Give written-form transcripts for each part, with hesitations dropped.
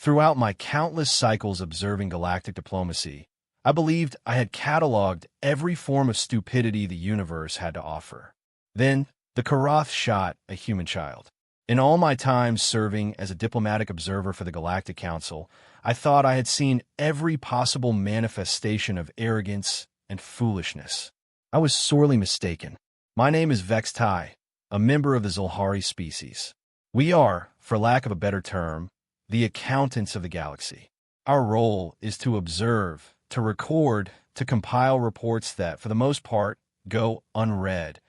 Throughout my countless cycles observing galactic diplomacy, I believed I had cataloged every form of stupidity the universe had to offer. Then, the Korath shot a human child. In all my time serving as a diplomatic observer for the Galactic Council, I thought I had seen every possible manifestation of arrogance and foolishness. I was sorely mistaken. My name is Vex Thai, a member of the Zelhari species. We are, for lack of a better term, the accountants of the galaxy. Our role is to observe, to record, to compile reports that, for the most part, go unread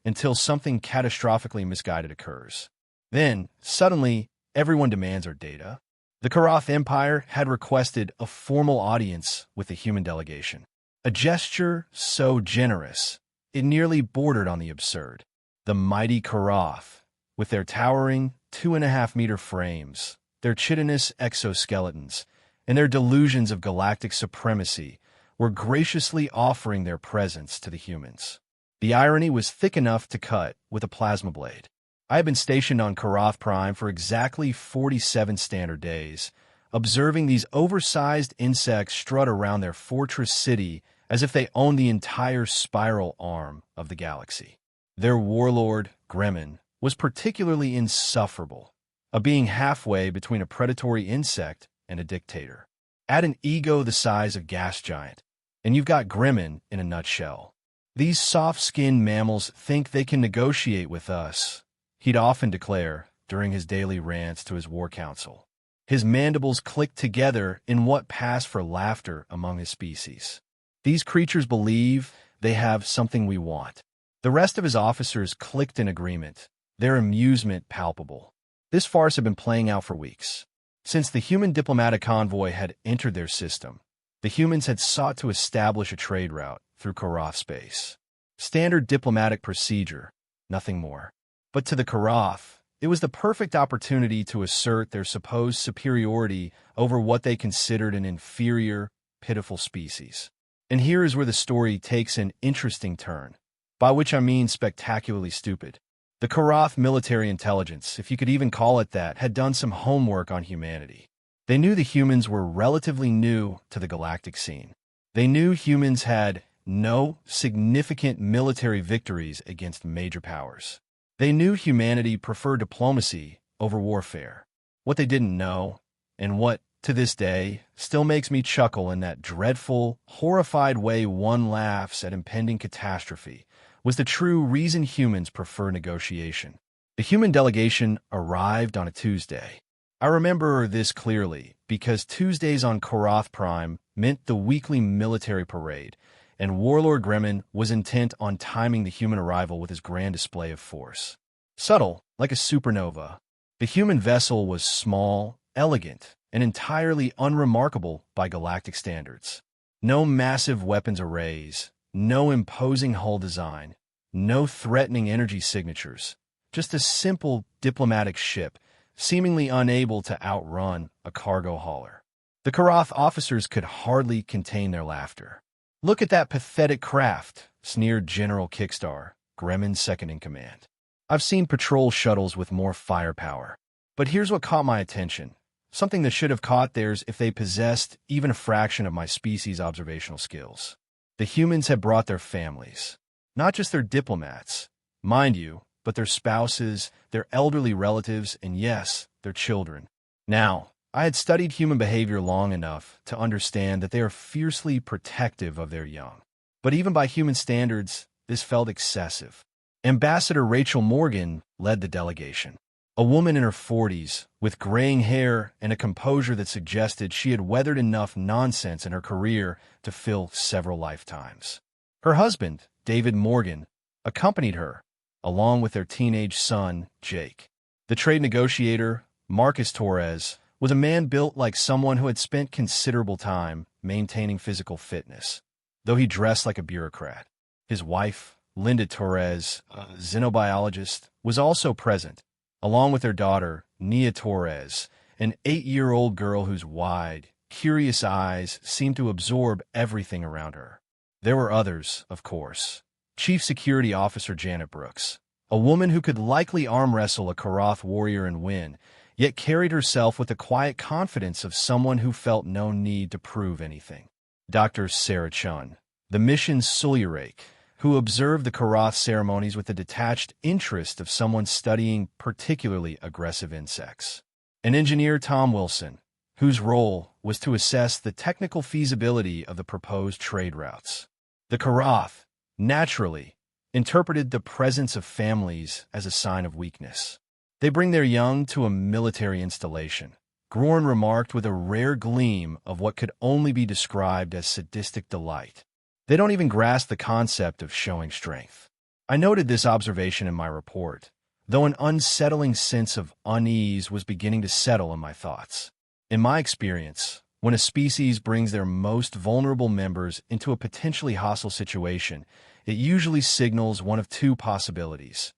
until something catastrophically misguided occurs. Then, suddenly, everyone demands our data. The Korath Empire had requested a formal audience with the human delegation. A gesture so generous, it nearly bordered on the absurd. The mighty Korath, with their towering 2.5-meter frames, their chitinous exoskeletons, and their delusions of galactic supremacy, were graciously offering their presence to the humans. The irony was thick enough to cut with a plasma blade. I had been stationed on Korath Prime for exactly 47 standard days, observing these oversized insects strut around their fortress city as if they owned the entire spiral arm of the galaxy. Their warlord, Gremmin, was particularly insufferable, a being halfway between a predatory insect and a dictator. Add an ego the size of gas giant, and you've got Gremmin in a nutshell. These soft-skinned mammals think they can negotiate with us, he'd often declare during his daily rants to his war council. His mandibles clicked together in what passed for laughter among his species. These creatures believe they have something we want. The rest of his officers clicked in agreement, their amusement palpable. This farce had been playing out for weeks. Since the human diplomatic convoy had entered their system, the humans had sought to establish a trade route through Korath space. Standard diplomatic procedure, nothing more. But to the Korath, it was the perfect opportunity to assert their supposed superiority over what they considered an inferior, pitiful species. And here is where the story takes an interesting turn, by which I mean spectacularly stupid. The Korath military intelligence, if you could even call it that, had done some homework on humanity. They knew the humans were relatively new to the galactic scene. They knew humans had no significant military victories against major powers. They knew humanity preferred diplomacy over warfare. What they didn't know, and what, to this day, still makes me chuckle in that dreadful, horrified way one laughs at impending catastrophe, was the true reason humans prefer negotiation. The human delegation arrived on a Tuesday. I remember this clearly because Tuesdays on Korath Prime meant the weekly military parade, and Warlord Gremmin was intent on timing the human arrival with his grand display of force. Subtle, like a supernova, the human vessel was small, elegant, and entirely unremarkable by galactic standards. No massive weapons arrays, no imposing hull design, no threatening energy signatures, just a simple diplomatic ship, seemingly unable to outrun a cargo hauler. The Korath officers could hardly contain their laughter. "Look at that pathetic craft," sneered General Kickstar, Gremmin's second-in-command. "I've seen patrol shuttles with more firepower. But here's what caught my attention, something that should have caught theirs if they possessed even a fraction of my species' observational skills. The humans had brought their families, not just their diplomats, mind you, but their spouses, their elderly relatives, and yes, their children. Now, I had studied human behavior long enough to understand that they are fiercely protective of their young. But even by human standards, this felt excessive. Ambassador Rachel Morgan led the delegation. A woman in her 40s, with graying hair and a composure that suggested she had weathered enough nonsense in her career to fill several lifetimes. Her husband, David Morgan, accompanied her, along with their teenage son, Jake. The trade negotiator, Marcus Torres, was a man built like someone who had spent considerable time maintaining physical fitness, though he dressed like a bureaucrat. His wife, Linda Torres, a xenobiologist, was also present, along with their daughter, Nia Torres, an 8-year-old girl whose wide, curious eyes seemed to absorb everything around her. There were others, of course. Chief Security Officer Janet Brooks, a woman who could likely arm wrestle a Korath warrior and win, yet carried herself with the quiet confidence of someone who felt no need to prove anything. Dr. Sarah Chun, the mission's Sulurake, who observed the Korath ceremonies with the detached interest of someone studying particularly aggressive insects. And engineer Tom Wilson, whose role was to assess the technical feasibility of the proposed trade routes. The Korath, naturally, interpreted the presence of families as a sign of weakness. They bring their young to a military installation, Gorn remarked with a rare gleam of what could only be described as sadistic delight. They don't even grasp the concept of showing strength. I noted this observation in my report, though an unsettling sense of unease was beginning to settle in my thoughts. In my experience, when a species brings their most vulnerable members into a potentially hostile situation, it usually signals one of two possibilities.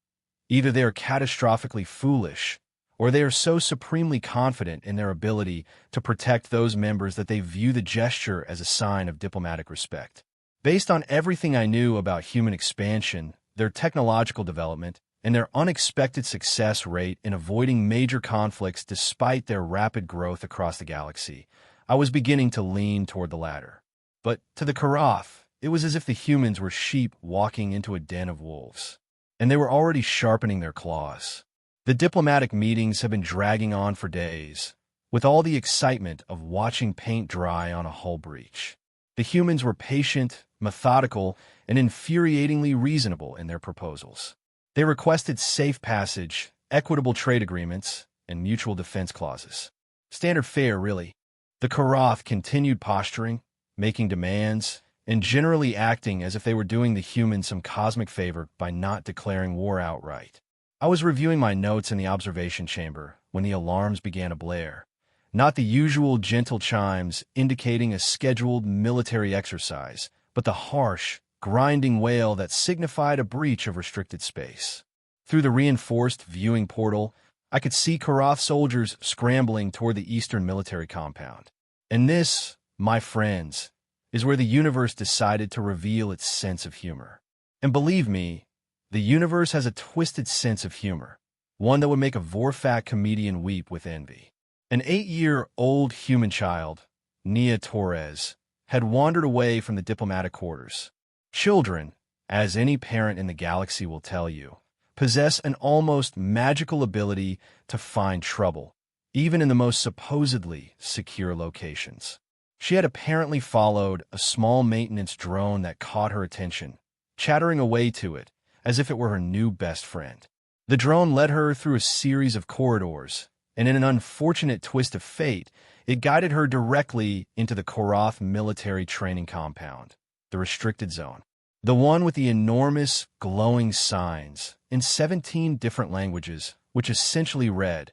Either they are catastrophically foolish, or they are so supremely confident in their ability to protect those members that they view the gesture as a sign of diplomatic respect. Based on everything I knew about human expansion, their technological development, and their unexpected success rate in avoiding major conflicts despite their rapid growth across the galaxy, I was beginning to lean toward the latter. But to the Korath, it was as if the humans were sheep walking into a den of wolves, and they were already sharpening their claws. The diplomatic meetings have been dragging on for days, with all the excitement of watching paint dry on a hull breach. The humans were patient, methodical, and infuriatingly reasonable in their proposals. They requested safe passage, equitable trade agreements, and mutual defense clauses. Standard fare, really. The Korath continued posturing, making demands, and generally acting as if they were doing the humans some cosmic favor by not declaring war outright. I was reviewing my notes in the observation chamber when the alarms began to blare, not the usual gentle chimes indicating a scheduled military exercise, but the harsh, grinding wail that signified a breach of restricted space. Through the reinforced viewing portal, I could see Korath soldiers scrambling toward the eastern military compound. And this, my friends, is where the universe decided to reveal its sense of humor. And believe me, the universe has a twisted sense of humor, one that would make a Vorfak comedian weep with envy. An 8-year-old human child, Nia Torres, had wandered away from the diplomatic quarters. Children, as any parent in the galaxy will tell you, possess an almost magical ability to find trouble, even in the most supposedly secure locations. She had apparently followed a small maintenance drone that caught her attention, chattering away to it as if it were her new best friend. The drone led her through a series of corridors, and in an unfortunate twist of fate, it guided her directly into the Korath military training compound, the restricted zone. The one with the enormous, glowing signs in 17 different languages, which essentially read,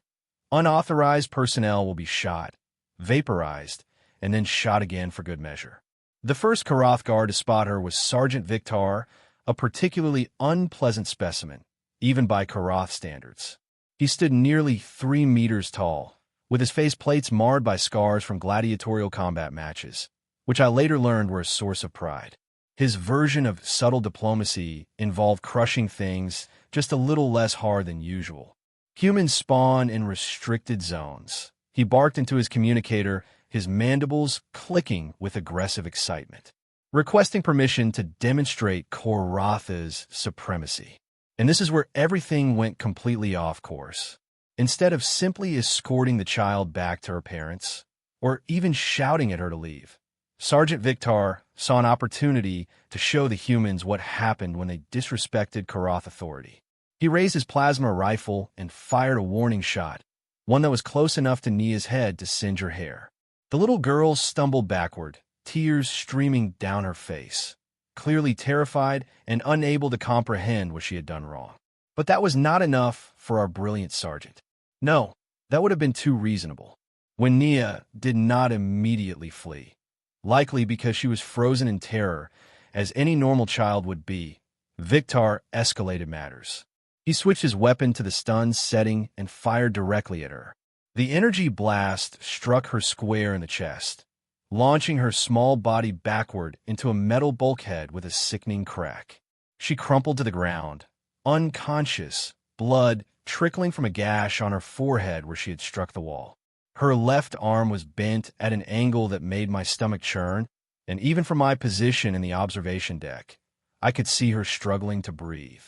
"Unauthorized personnel will be shot, vaporized, and then shot again for good measure." The first Korath guard to spot her was Sergeant Victor, a particularly unpleasant specimen, even by Korath standards. He stood nearly 3 meters tall, with his face plates marred by scars from gladiatorial combat matches, which I later learned were a source of pride. His version of subtle diplomacy involved crushing things just a little less hard than usual. Humans spawn in restricted zones. He barked into his communicator, his mandibles clicking with aggressive excitement, requesting permission to demonstrate Korath's supremacy. And this is where everything went completely off course. Instead of simply escorting the child back to her parents, or even shouting at her to leave, Sergeant Victor saw an opportunity to show the humans what happened when they disrespected Korath authority. He raised his plasma rifle and fired a warning shot, one that was close enough to Nia's head to singe her hair. The little girl stumbled backward, tears streaming down her face, clearly terrified and unable to comprehend what she had done wrong. But that was not enough for our brilliant sergeant. No, that would have been too reasonable. When Nia did not immediately flee, likely because she was frozen in terror, as any normal child would be, Victor escalated matters. He switched his weapon to the stun setting and fired directly at her. The energy blast struck her square in the chest, launching her small body backward into a metal bulkhead with a sickening crack. She crumpled to the ground, unconscious, blood trickling from a gash on her forehead where she had struck the wall. Her left arm was bent at an angle that made my stomach churn, and even from my position in the observation deck, I could see her struggling to breathe.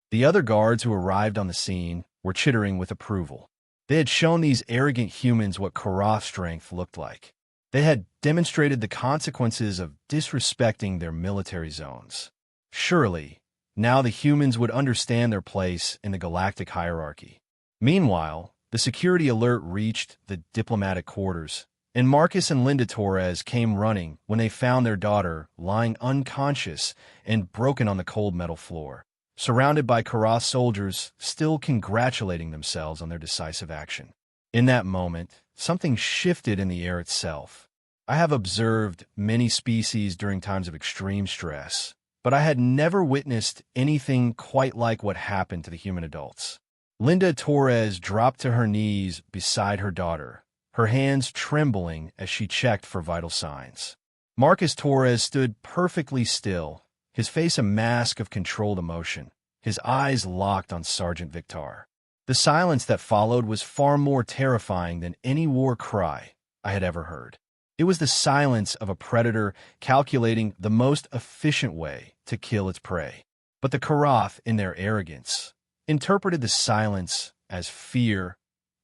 The other guards who arrived on the scene were chittering with approval. They had shown these arrogant humans what Korath strength looked like. They had demonstrated the consequences of disrespecting their military zones. Surely, now the humans would understand their place in the galactic hierarchy. Meanwhile, the security alert reached the diplomatic quarters, and Marcus and Linda Torres came running when they found their daughter lying unconscious and broken on the cold metal floor, surrounded by Korath soldiers still congratulating themselves on their decisive action. In that moment, something shifted in the air itself. I have observed many species during times of extreme stress, but I had never witnessed anything quite like what happened to the human adults. Linda Torres dropped to her knees beside her daughter, her hands trembling as she checked for vital signs. Marcus Torres stood perfectly still, his face a mask of controlled emotion, his eyes locked on Sergeant Victor. The silence that followed was far more terrifying than any war cry I had ever heard. It was the silence of a predator calculating the most efficient way to kill its prey. But the Korath, in their arrogance, interpreted the silence as fear,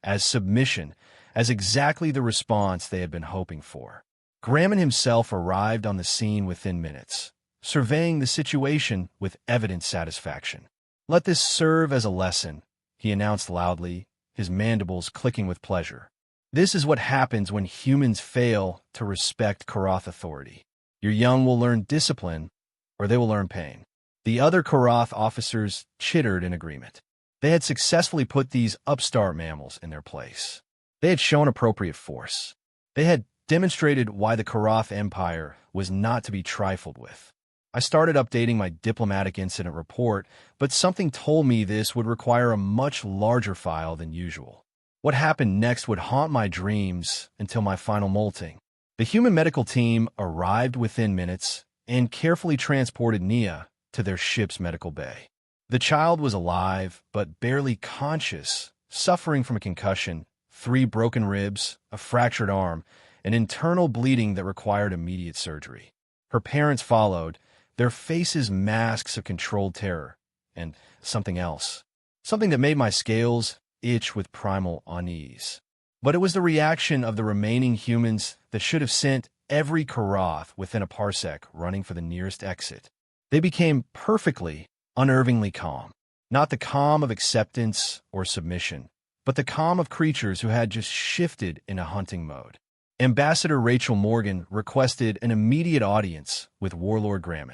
as submission, as exactly the response they had been hoping for. Graham himself arrived on the scene within minutes, surveying the situation with evident satisfaction. "Let this serve as a lesson," he announced loudly, his mandibles clicking with pleasure. "This is what happens when humans fail to respect Korath authority. Your young will learn discipline, or they will learn pain." The other Korath officers chittered in agreement. They had successfully put these upstart mammals in their place. They had shown appropriate force. They had demonstrated why the Korath Empire was not to be trifled with. I started updating my diplomatic incident report, but something told me this would require a much larger file than usual. What happened next would haunt my dreams until my final molting. The human medical team arrived within minutes and carefully transported ckYeah to their ship's medical bay. The child was alive, but barely conscious, suffering from a concussion, 3 broken ribs, a fractured arm, and internal bleeding that required immediate surgery. Her parents followed, their faces masks of controlled terror, and something else. Something that made my scales itch with primal unease. But it was the reaction of the remaining humans that should have sent every Korath within a parsec running for the nearest exit. They became perfectly, unnervingly calm. Not the calm of acceptance or submission, but the calm of creatures who had just shifted into hunting mode. Ambassador Rachel Morgan requested an immediate audience with Warlord Graham.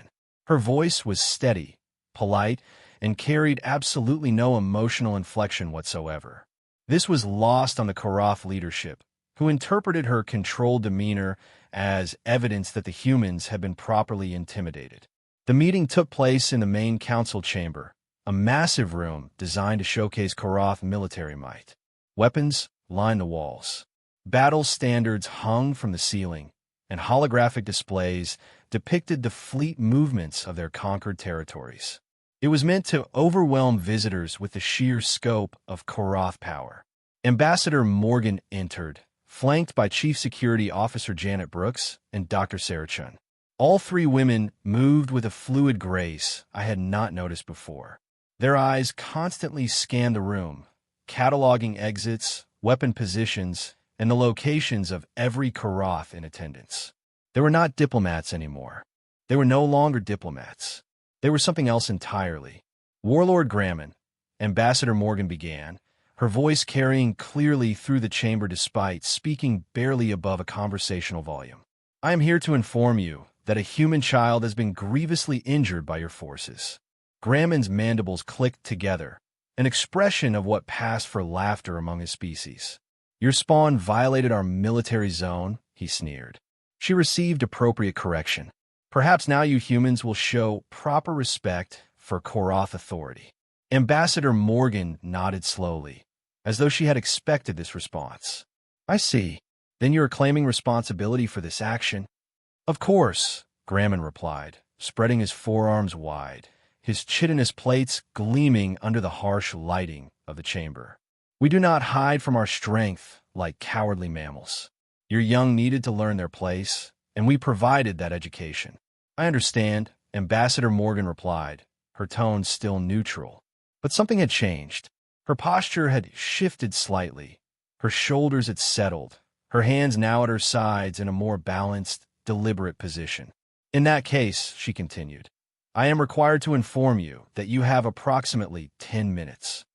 Her voice was steady, polite, and carried absolutely no emotional inflection whatsoever. This was lost on the Korath leadership, who interpreted her controlled demeanor as evidence that the humans had been properly intimidated. The meeting took place in the main council chamber, a massive room designed to showcase Korath military might. Weapons lined the walls. Battle standards hung from the ceiling, and holographic displays depicted the fleet movements of their conquered territories. It was meant to overwhelm visitors with the sheer scope of Korath power. Ambassador Morgan entered, flanked by Chief Security Officer Janet Brooks and Dr. Sarah Chun. All 3 women moved with a fluid grace I had not noticed before. Their eyes constantly scanned the room, cataloging exits, weapon positions, and the locations of every Korath in attendance. They were not diplomats anymore. They were no longer diplomats. They were something else entirely. Warlord Graham, Ambassador Morgan began, her voice carrying clearly through the chamber despite speaking barely above a conversational volume. "I am here to inform you that a human child has been grievously injured by your forces." Graham's mandibles clicked together, an expression of what passed for laughter among his species. "Your spawn violated our military zone," he sneered. She received appropriate correction. "Perhaps now you humans will show proper respect for Korath authority." Ambassador Morgan nodded slowly, as though she had expected this response. "I see. Then you are claiming responsibility for this action?" "Of course," Graham replied, spreading his forearms wide, his chitinous plates gleaming under the harsh lighting of the chamber. "We do not hide from our strength like cowardly mammals. Your young needed to learn their place, and we provided that education." "I understand," Ambassador Morgan replied, her tone still neutral. But something had changed. Her posture had shifted slightly. Her shoulders had settled, her hands now at her sides in a more balanced, deliberate position. "In that case," she continued, "I am required to inform you that you have approximately 10 minutes.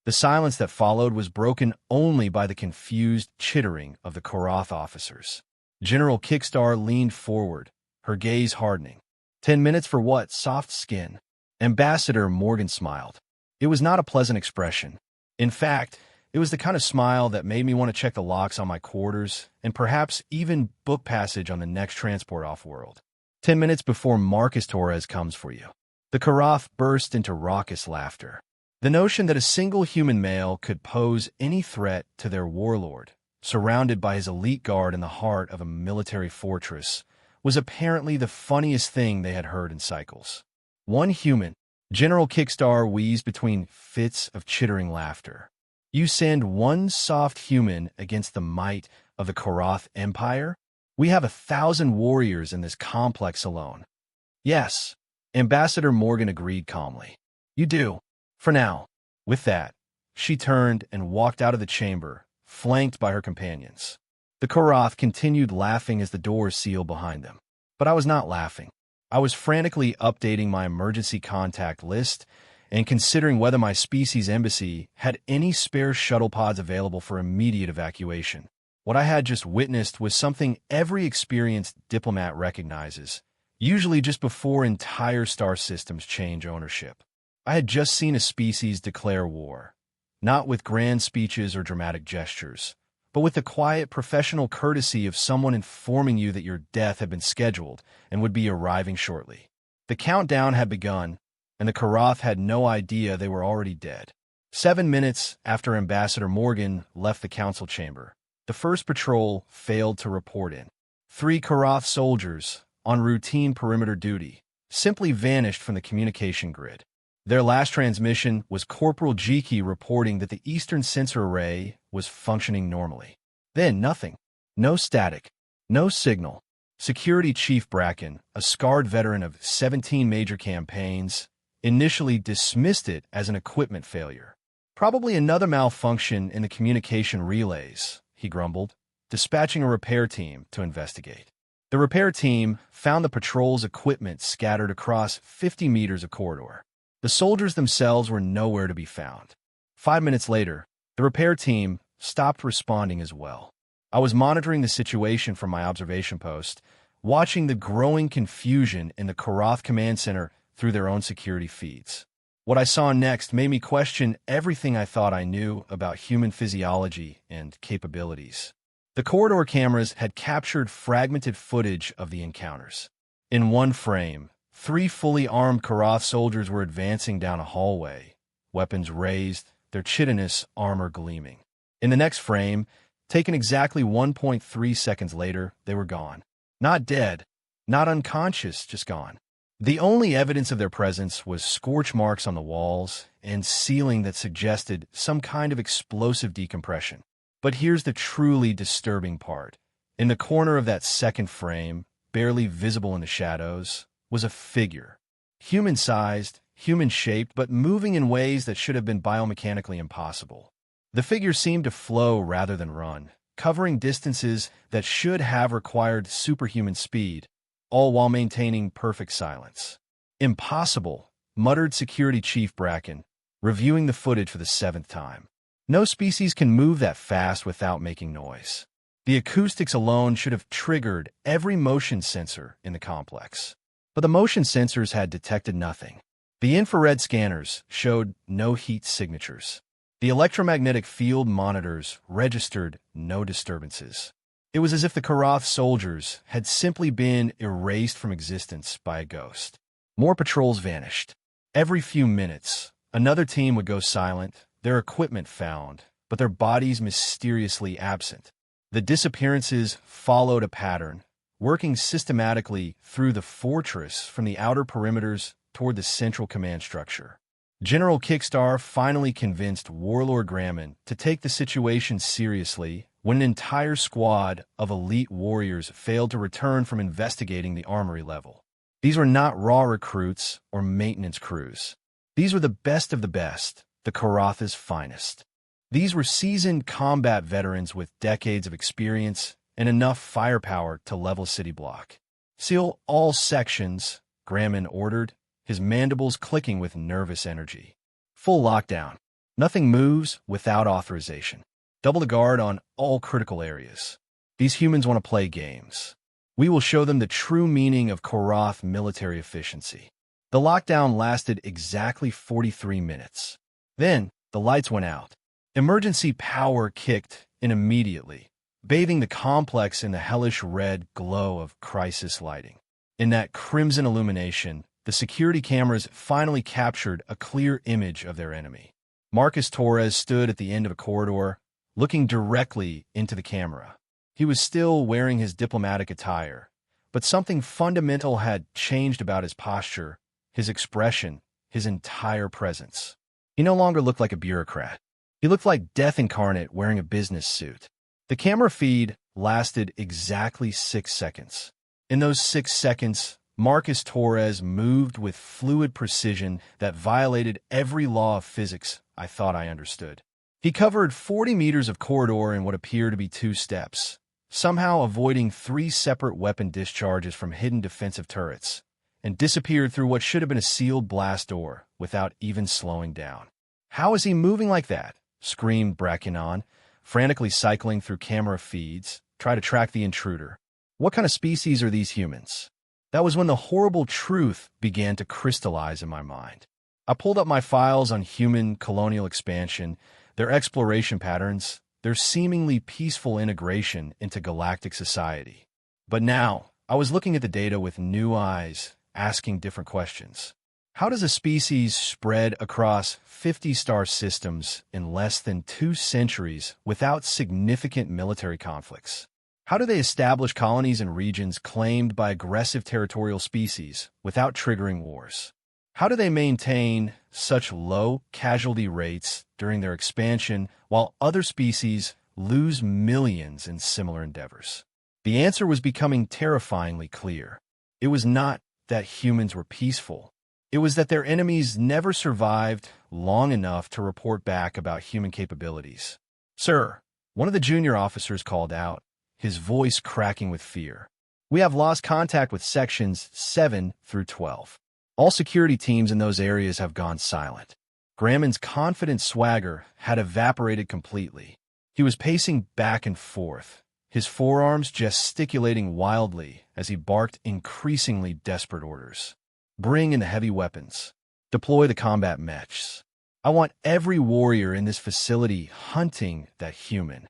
The silence that followed was broken only by the confused chittering of the Korath officers. General Kickstar leaned forward, her gaze hardening. 10 minutes for what? Soft skin?" Ambassador Morgan smiled. It was not a pleasant expression. In fact, it was the kind of smile that made me want to check the locks on my quarters and perhaps even book passage on the next transport off-world. 10 minutes before Marcus Torres comes for you." The Korath burst into raucous laughter. The notion that a single human male could pose any threat to their warlord, surrounded by his elite guard in the heart of a military fortress, was apparently the funniest thing they had heard in cycles. "One human," General Kickstar wheezed between fits of chittering laughter. "You send one soft human against the might of the Korath Empire? We have 1,000 warriors in this complex alone." "Yes," Ambassador Morgan agreed calmly. "You do. For now." With that, she turned and walked out of the chamber, flanked by her companions. The Korath continued laughing as the doors sealed behind them. But I was not laughing. I was frantically updating my emergency contact list and considering whether my species' embassy had any spare shuttle pods available for immediate evacuation. What I had just witnessed was something every experienced diplomat recognizes, usually just before entire star systems change ownership. I had just seen a species declare war, not with grand speeches or dramatic gestures, but with the quiet professional courtesy of someone informing you that your death had been scheduled and would be arriving shortly. The countdown had begun, and the Korath had no idea they were already dead. 7 minutes after Ambassador Morgan left the council chamber, the first patrol failed to report in. 3 Korath soldiers, on routine perimeter duty, simply vanished from the communication grid. Their last transmission was Corporal ckYeah reporting that the Eastern Sensor Array was functioning normally. Then nothing. No static. No signal. Security Chief Bracken, a scarred veteran of 17 major campaigns, initially dismissed it as an equipment failure. "Probably another malfunction in the communication relays," he grumbled, dispatching a repair team to investigate. The repair team found the patrol's equipment scattered across 50 meters of corridor. The soldiers themselves were nowhere to be found. 5 minutes later, the repair team stopped responding as well. I was monitoring the situation from my observation post, watching the growing confusion in the Korath Command Center through their own security feeds. What I saw next made me question everything I thought I knew about human physiology and capabilities. The corridor cameras had captured fragmented footage of the encounters. In one frame, 3 fully armed Korath soldiers were advancing down a hallway, weapons raised, their chitinous armor gleaming. In the next frame, taken exactly 1.3 seconds later, they were gone. Not dead, not unconscious, just gone. The only evidence of their presence was scorch marks on the walls and ceiling that suggested some kind of explosive decompression. But here's the truly disturbing part. In the corner of that second frame, barely visible in the shadows, was a figure. Human-sized, human-shaped, but moving in ways that should have been biomechanically impossible. The figure seemed to flow rather than run, covering distances that should have required superhuman speed, all while maintaining perfect silence. "Impossible," muttered Security Chief Bracken, reviewing the footage for the 7th time. "No species can move that fast without making noise. The acoustics alone should have triggered every motion sensor in the complex." But the motion sensors had detected nothing. The infrared scanners showed no heat signatures. The electromagnetic field monitors registered no disturbances. It was as if the Korath soldiers had simply been erased from existence by a ghost. More patrols vanished. Every few minutes, another team would go silent, their equipment found, but their bodies mysteriously absent. The disappearances followed a pattern, working systematically through the fortress from the outer perimeters toward the central command structure. General Kickstar finally convinced Warlord Graham to take the situation seriously when an entire squad of elite warriors failed to return from investigating the armory level. These were not raw recruits or maintenance crews. These were the best of the best, the Korath's finest. These were seasoned combat veterans with decades of experience and enough firepower to level a city block. "Seal all sections," Graham ordered, his mandibles clicking with nervous energy. "Full lockdown. Nothing moves without authorization. Double the guard on all critical areas. These humans want to play games. We will show them the true meaning of Korath military efficiency." The lockdown lasted exactly 43 minutes. Then, the lights went out. Emergency power kicked in immediately, bathing the complex in the hellish red glow of crisis lighting. In that crimson illumination, the security cameras finally captured a clear image of their enemy. Marcus Torres stood at the end of a corridor, looking directly into the camera. He was still wearing his diplomatic attire, but something fundamental had changed about his posture, his expression, his entire presence. He no longer looked like a bureaucrat. He looked like death incarnate wearing a business suit. The camera feed lasted exactly 6 seconds. In those 6 seconds, Marcus Torres moved with fluid precision that violated every law of physics I thought I understood. He covered 40 meters of corridor in what appeared to be 2 steps, somehow avoiding 3 separate weapon discharges from hidden defensive turrets, and disappeared through what should have been a sealed blast door without even slowing down. "How is he moving like that?" screamed Brackinon, frantically cycling through camera feeds, try to track the intruder. What kind of species are these humans? That was when the horrible truth began to crystallize in my mind. I pulled up my files on human colonial expansion, their exploration patterns, their seemingly peaceful integration into galactic society. But now, I was looking at the data with new eyes, asking different questions. How does a species spread across 50 star systems in less than 2 centuries without significant military conflicts? How do they establish colonies in regions claimed by aggressive territorial species without triggering wars? How do they maintain such low casualty rates during their expansion while other species lose millions in similar endeavors? The answer was becoming terrifyingly clear. It was not that humans were peaceful. It was that their enemies never survived long enough to report back about human capabilities. "Sir," one of the junior officers called out, his voice cracking with fear. "We have lost contact with sections 7 through 12. All security teams in those areas have gone silent." Graham's confident swagger had evaporated completely. He was pacing back and forth, his forearms gesticulating wildly as he barked increasingly desperate orders. "Bring in the heavy weapons. Deploy the combat mechs. I want every warrior in this facility hunting that human."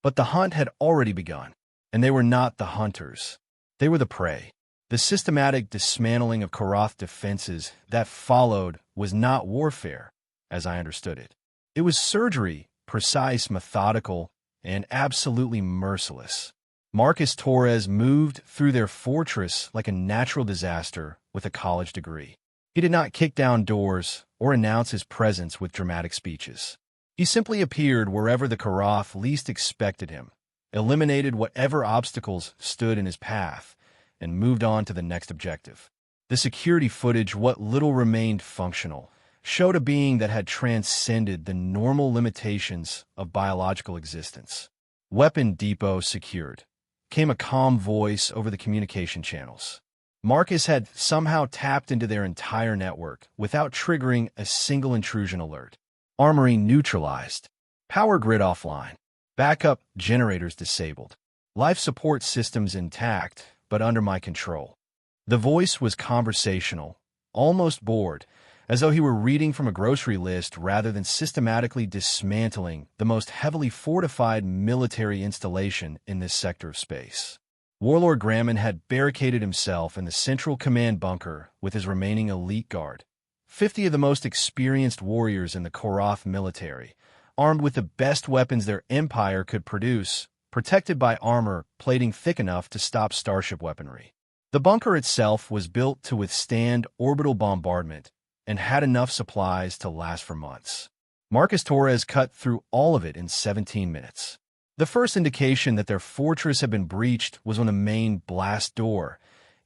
But the hunt had already begun, and they were not the hunters. They were the prey. The systematic dismantling of Korath defenses that followed was not warfare, as I understood it. It was surgery, precise, methodical, and absolutely merciless. Marcus Torres moved through their fortress like a natural disaster with a college degree. He did not kick down doors or announce his presence with dramatic speeches. He simply appeared wherever the Korath least expected him, eliminated whatever obstacles stood in his path, and moved on to the next objective. The security footage, what little remained functional, showed a being that had transcended the normal limitations of biological existence. "Weapon depot secured," came a calm voice over the communication channels. Marcus had somehow tapped into their entire network without triggering a single intrusion alert. "Armory neutralized. Power grid offline. Backup generators disabled. Life support systems intact, but under my control." The voice was conversational, almost bored, as though he were reading from a grocery list rather than systematically dismantling the most heavily fortified military installation in this sector of space. Warlord Graham had barricaded himself in the central command bunker with his remaining elite guard, 50 of the most experienced warriors in the Korath military, armed with the best weapons their empire could produce, protected by armor plating thick enough to stop starship weaponry. The bunker itself was built to withstand orbital bombardment and had enough supplies to last for months. Marcus Torres cut through all of it in 17 minutes. The first indication that their fortress had been breached was when the main blast door,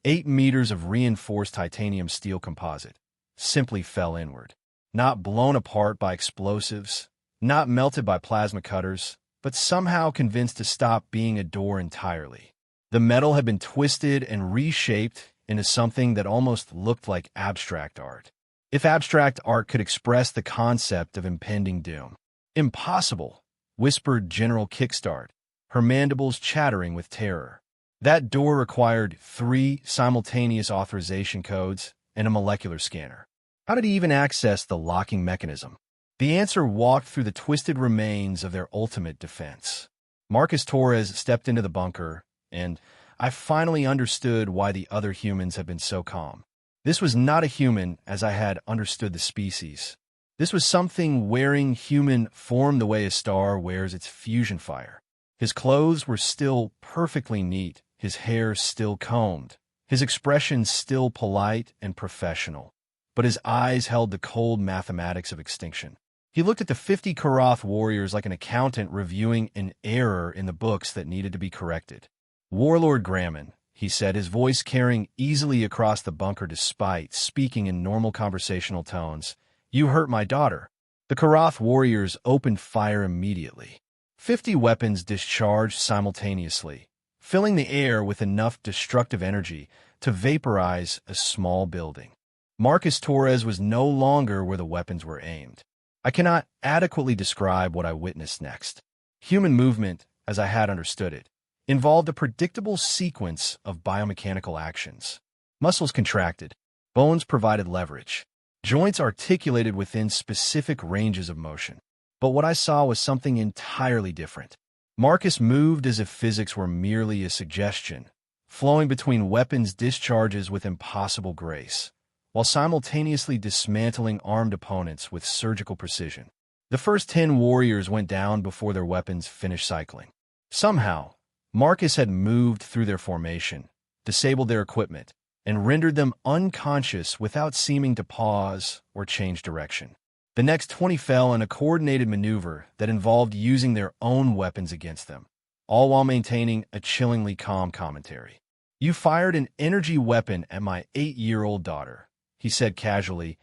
8 meters of reinforced titanium steel composite, simply fell inward. Not blown apart by explosives, not melted by plasma cutters, but somehow convinced to stop being a door entirely. The metal had been twisted and reshaped into something that almost looked like abstract art. If abstract art could express the concept of impending doom. Impossible, whispered General Kickstart, her mandibles chattering with terror. That door required 3 simultaneous authorization codes and a molecular scanner. How did he even access the locking mechanism? The answer walked through the twisted remains of their ultimate defense. Marcus Torres stepped into the bunker, and I finally understood why the other humans had been so calm. This was not a human as I had understood the species. This was something wearing human form the way a star wears its fusion fire. His clothes were still perfectly neat, his hair still combed, his expression still polite and professional. But his eyes held the cold mathematics of extinction. He looked at the 50 Korath warriors like an accountant reviewing an error in the books that needed to be corrected. Warlord Graham, he said, his voice carrying easily across the bunker despite speaking in normal conversational tones. You hurt my daughter. The Korath warriors opened fire immediately. 50 weapons discharged simultaneously, filling the air with enough destructive energy to vaporize a small building. Marcus Torres was no longer where the weapons were aimed. I cannot adequately describe what I witnessed next. Human movement, as I had understood it, involved a predictable sequence of biomechanical actions. Muscles contracted, bones provided leverage, joints articulated within specific ranges of motion. But what I saw was something entirely different. Marcus moved as if physics were merely a suggestion, flowing between weapons discharges with impossible grace, while simultaneously dismantling armed opponents with surgical precision. The first 10 warriors went down before their weapons finished cycling. Somehow, Marcus had moved through their formation, disabled their equipment, and rendered them unconscious without seeming to pause or change direction. The next 20 fell in a coordinated maneuver that involved using their own weapons against them, all while maintaining a chillingly calm commentary. You fired an energy weapon at my 8-year-old daughter, he said casually,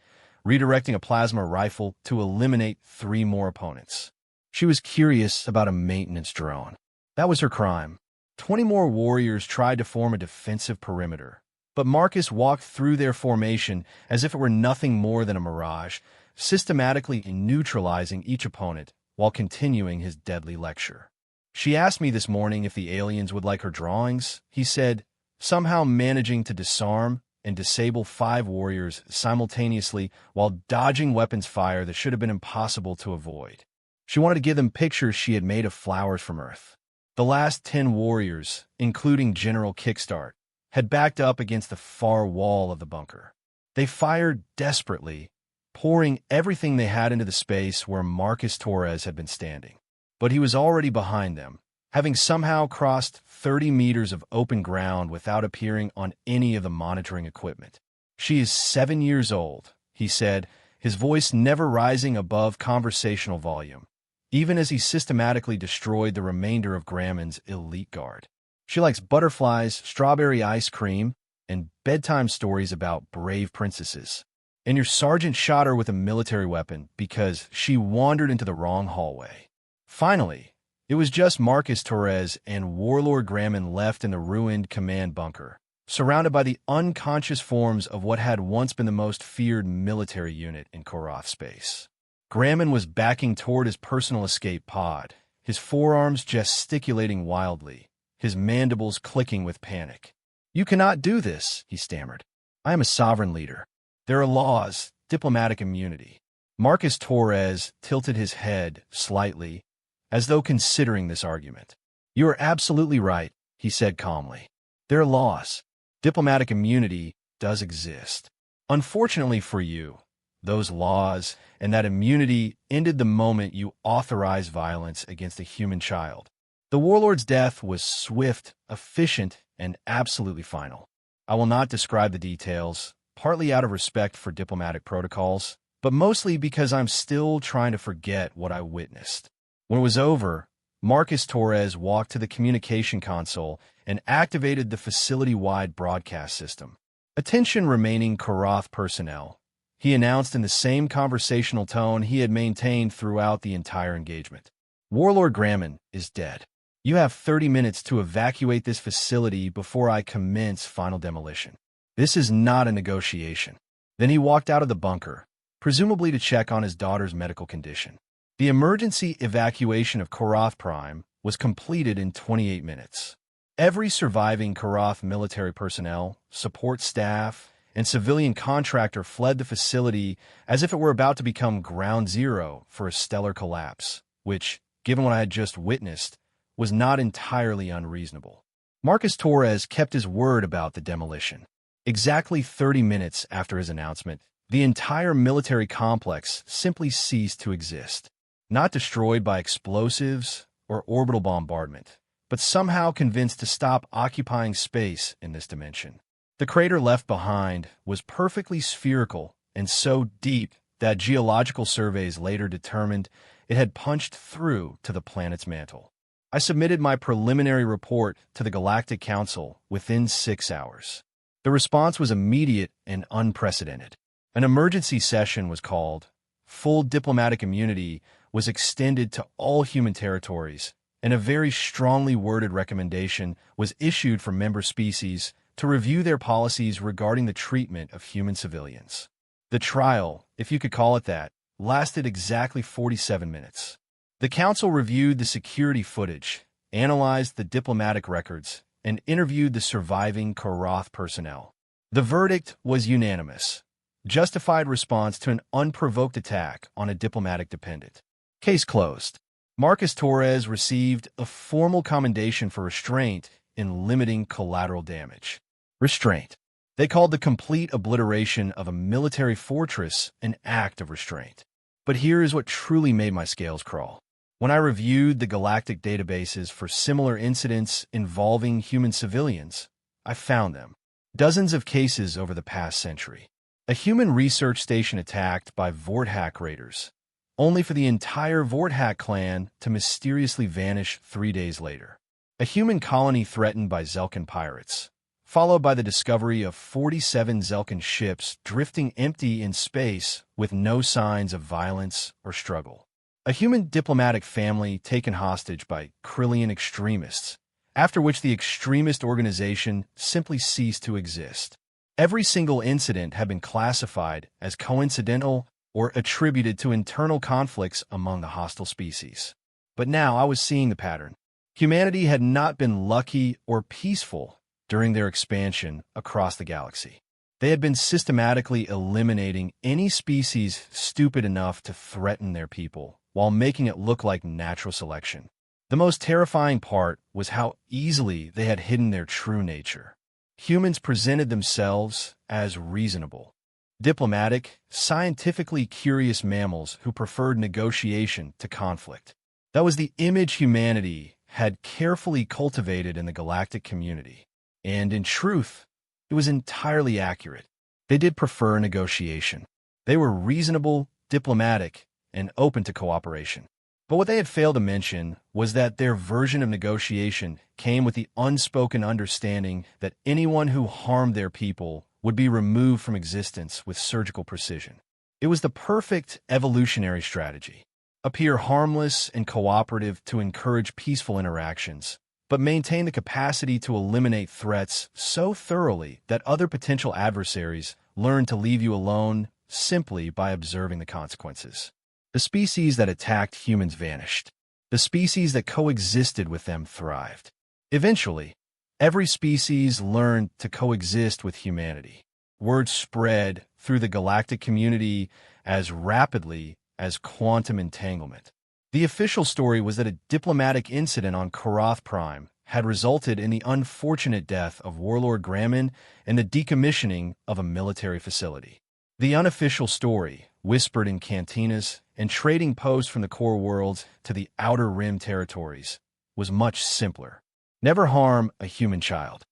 redirecting a plasma rifle to eliminate 3 more opponents. She was curious about a maintenance drone. That was her crime. 20 more warriors tried to form a defensive perimeter, but Marcus walked through their formation as if it were nothing more than a mirage, systematically neutralizing each opponent while continuing his deadly lecture. She asked me this morning if the aliens would like her drawings, he said, somehow managing to disarm and disable 5 warriors simultaneously while dodging weapons fire that should have been impossible to avoid. She wanted to give them pictures she had made of flowers from Earth. The last 10 warriors, including General Kickstart, had backed up against the far wall of the bunker. They fired desperately, pouring everything they had into the space where Marcus Torres had been standing. But he was already behind them, having somehow crossed 30 meters of open ground without appearing on any of the monitoring equipment. She is 7 years old, he said, his voice never rising above conversational volume, even as he systematically destroyed the remainder of Graham's elite guard. She likes butterflies, strawberry ice cream, and bedtime stories about brave princesses. And your sergeant shot her with a military weapon because she wandered into the wrong hallway. Finally, it was just Marcus Torres and Warlord Graham left in the ruined command bunker, surrounded by the unconscious forms of what had once been the most feared military unit in Korath space. Graham was backing toward his personal escape pod, his forearms gesticulating wildly, his mandibles clicking with panic. You cannot do this, he stammered. I am a sovereign leader. There are laws, diplomatic immunity. Marcus Torres tilted his head slightly, as though considering this argument. You are absolutely right, he said calmly. There are laws. Diplomatic immunity does exist. Unfortunately for you, those laws and that immunity ended the moment you authorized violence against a human child. The warlord's death was swift, efficient, and absolutely final. I will not describe the details, partly out of respect for diplomatic protocols, but mostly because I'm still trying to forget what I witnessed. When it was over, Marcus Torres walked to the communication console and activated the facility-wide broadcast system. Attention remaining Korath personnel, he announced in the same conversational tone he had maintained throughout the entire engagement. Warlord Graham is dead. You have 30 minutes to evacuate this facility before I commence final demolition. This is not a negotiation. Then he walked out of the bunker, presumably to check on his daughter's medical condition. The emergency evacuation of Korath Prime was completed in 28 minutes. Every surviving Korath military personnel, support staff, and civilian contractor fled the facility as if it were about to become ground zero for a stellar collapse, which, given what I had just witnessed, was not entirely unreasonable. Marcus Torres kept his word about the demolition. Exactly 30 minutes after his announcement, the entire military complex simply ceased to exist. Not destroyed by explosives or orbital bombardment, but somehow convinced to stop occupying space in this dimension. The crater left behind was perfectly spherical and so deep that geological surveys later determined it had punched through to the planet's mantle. I submitted my preliminary report to the Galactic Council within 6 hours. The response was immediate and unprecedented. An emergency session was called, full diplomatic immunity was extended to all human territories, and a very strongly worded recommendation was issued for member species to review their policies regarding the treatment of human civilians. The trial, if you could call it that, lasted exactly 47 minutes. The council reviewed the security footage, analyzed the diplomatic records, and interviewed the surviving Korath personnel. The verdict was unanimous. Justified response to an unprovoked attack on a diplomatic dependent. Case closed. Marcus Torres received a formal commendation for restraint in limiting collateral damage. Restraint. They called the complete obliteration of a military fortress an act of restraint. But here is what truly made my scales crawl. When I reviewed the Galactic databases for similar incidents involving human civilians, I found them. Dozens of cases over the past century. A human research station attacked by Vorthak raiders, only for the entire Vorthak clan to mysteriously vanish 3 days later. A human colony threatened by Zelkan pirates, followed by the discovery of 47 Zelkan ships drifting empty in space with no signs of violence or struggle. A human diplomatic family taken hostage by Krillian extremists, after which the extremist organization simply ceased to exist. Every single incident had been classified as coincidental or attributed to internal conflicts among the hostile species. But now I was seeing the pattern. Humanity had not been lucky or peaceful during their expansion across the galaxy. They had been systematically eliminating any species stupid enough to threaten their people, while making it look like natural selection. The most terrifying part was how easily they had hidden their true nature. Humans presented themselves as reasonable, diplomatic, scientifically curious mammals who preferred negotiation to conflict. That was the image humanity had carefully cultivated in the galactic community. And in truth, it was entirely accurate. They did prefer negotiation. They were reasonable, diplomatic, and open to cooperation. But what they had failed to mention was that their version of negotiation came with the unspoken understanding that anyone who harmed their people would be removed from existence with surgical precision. It was the perfect evolutionary strategy. Appear harmless and cooperative to encourage peaceful interactions, but maintain the capacity to eliminate threats so thoroughly that other potential adversaries learn to leave you alone simply by observing the consequences. The species that attacked humans vanished. The species that coexisted with them thrived. Eventually, every species learned to coexist with humanity. Word spread through the galactic community as rapidly as quantum entanglement. The official story was that a diplomatic incident on Korath Prime had resulted in the unfortunate death of Warlord Graham and the decommissioning of a military facility. The unofficial story, whispered in cantinas and trading posts from the core worlds to the outer rim territories, was much simpler. Never harm a human child.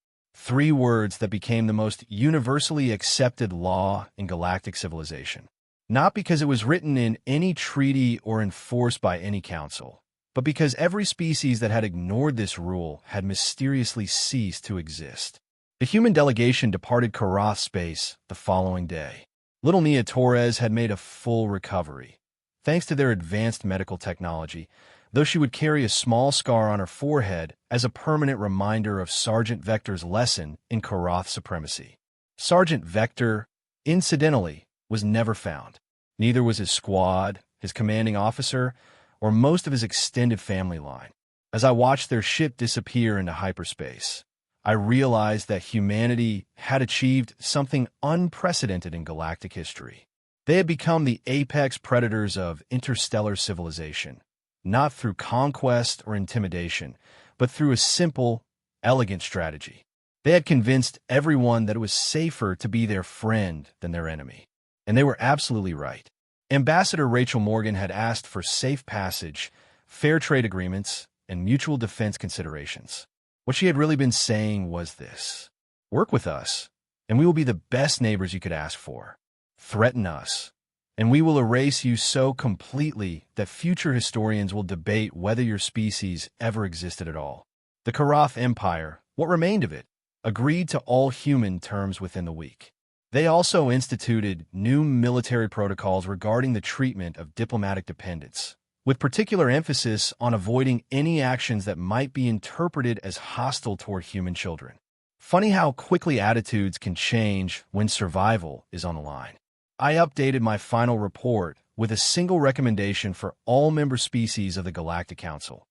3 words that became the most universally accepted law in galactic civilization. Not because it was written in any treaty or enforced by any council, but because every species that had ignored this rule had mysteriously ceased to exist. The human delegation departed Korath space the following day. Little Nia Torres had made a full recovery, thanks to their advanced medical technology, though she would carry a small scar on her forehead as a permanent reminder of Sergeant Vector's lesson in Korath supremacy. Sergeant Vector, incidentally, was never found. Neither was his squad, his commanding officer, or most of his extended family line. As I watched their ship disappear into hyperspace, I realized that humanity had achieved something unprecedented in galactic history. They had become the apex predators of interstellar civilization, not through conquest or intimidation, but through a simple, elegant strategy. They had convinced everyone that it was safer to be their friend than their enemy. And they were absolutely right. Ambassador Rachel Morgan had asked for safe passage, fair trade agreements, and mutual defense considerations. What she had really been saying was this: work with us, and we will be the best neighbors you could ask for. Threaten us, and we will erase you so completely that future historians will debate whether your species ever existed at all. The Korath Empire, what remained of it, agreed to all human terms within the week. They also instituted new military protocols regarding the treatment of diplomatic dependents, with particular emphasis on avoiding any actions that might be interpreted as hostile toward human children. Funny how quickly attitudes can change when survival is on the line. I updated my final report with a single recommendation for all member species of the Galactic Council.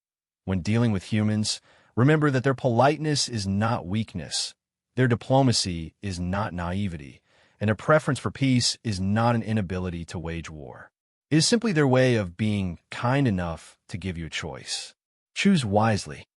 When dealing with humans, remember that their politeness is not weakness, their diplomacy is not naivety, and their preference for peace is not an inability to wage war. It is simply their way of being kind enough to give you a choice. Choose wisely.